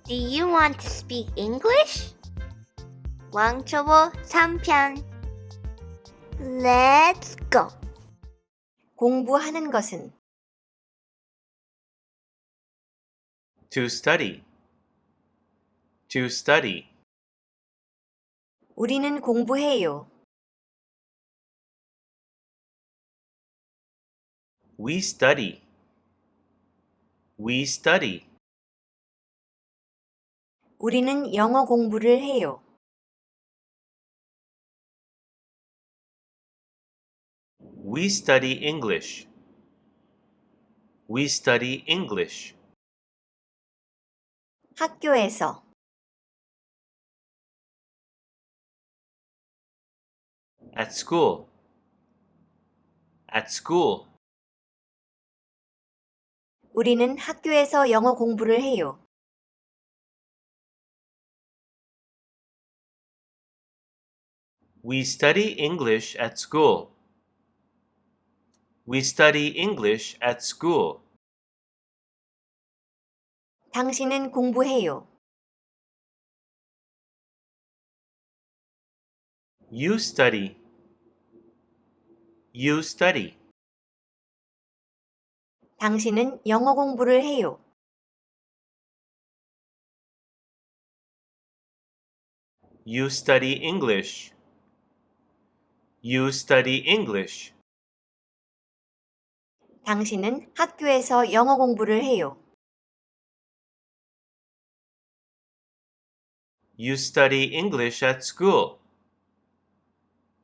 Do you want to speak English? 왕초보 3편 Let's go! 공부하는 것은 To study. To study. 우리는 공부해요. We study. We study. 우리는 영어 공부를 해요. We study English. We study English. 학교에서 At school. At school. 우리는 학교에서 영어 공부를 해요. We study English at school. We study English at school. 당신은 공부해요. You study. You study. 당신은 영어 공부를 해요. You study English. You study English. 당신은 학교에서 영어 공부를 해요. You study English at school.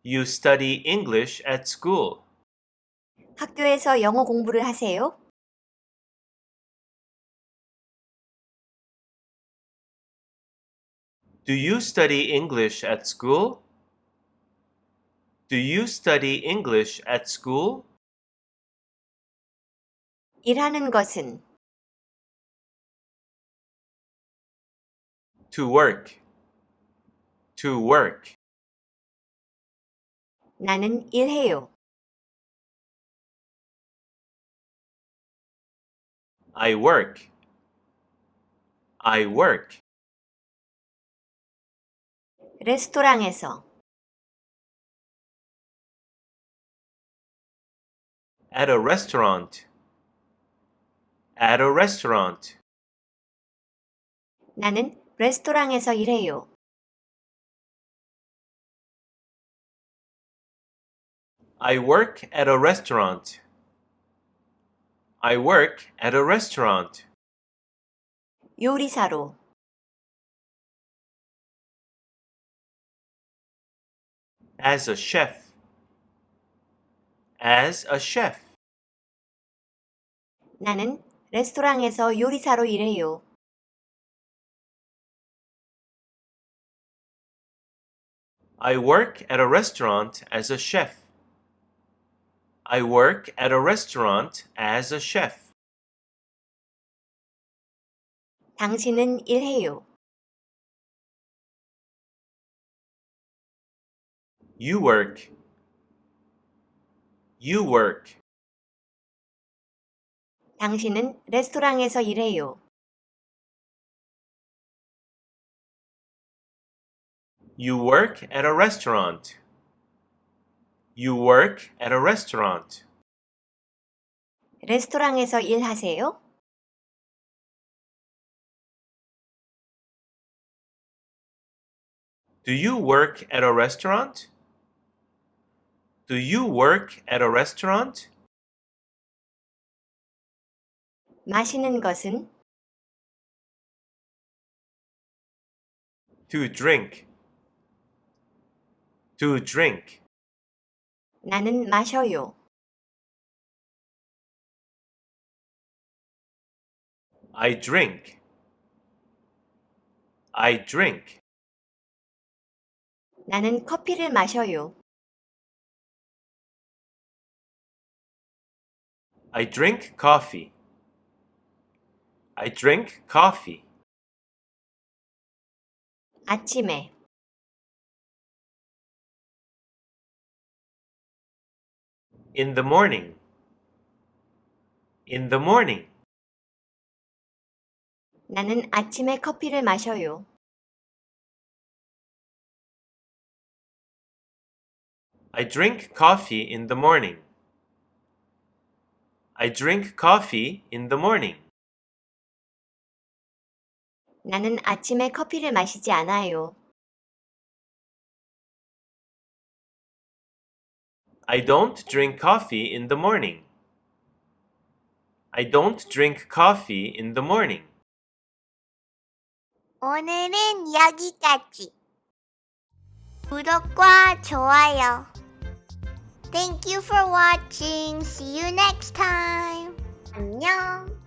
You study English at school. 학교에서 영어 공부를 하세요? Do you study English at school? Do you study English at school? 일하는 것은 To work. To work. 나는 일해요. I work. I work. 레스토랑에서 At a restaurant. At a restaurant. 나는 레스토랑에서 일해요. I work at a restaurant. I work at a restaurant. 요리사로 As a chef. As a chef. 나는 레스토랑에서 요리사로 일해요. I work at a restaurant as a chef. I work at a restaurant as a chef. 당신은 일해요. You work. You work. 당신은 레스토랑에서 일해요. You work at a restaurant. You work at a restaurant. 레스토랑에서 일하세요? Do you work at a restaurant? Do you work at a restaurant? 마시는 것은 To drink. To drink. 나는 마셔요. I drink. I drink. 나는 커피를 마셔요. I drink coffee. I drink coffee. 아침에 In the morning. In the morning. 나는 아침에 커피를 마셔요. I drink coffee in the morning. I drink coffee in the morning. 나는 아침에 커피를 마시지 않아요. I don't drink coffee in the morning. I don't drink coffee in the morning. 오늘은 여기까지. 구독과 좋아요. Thank you for watching. See you next time. 안녕.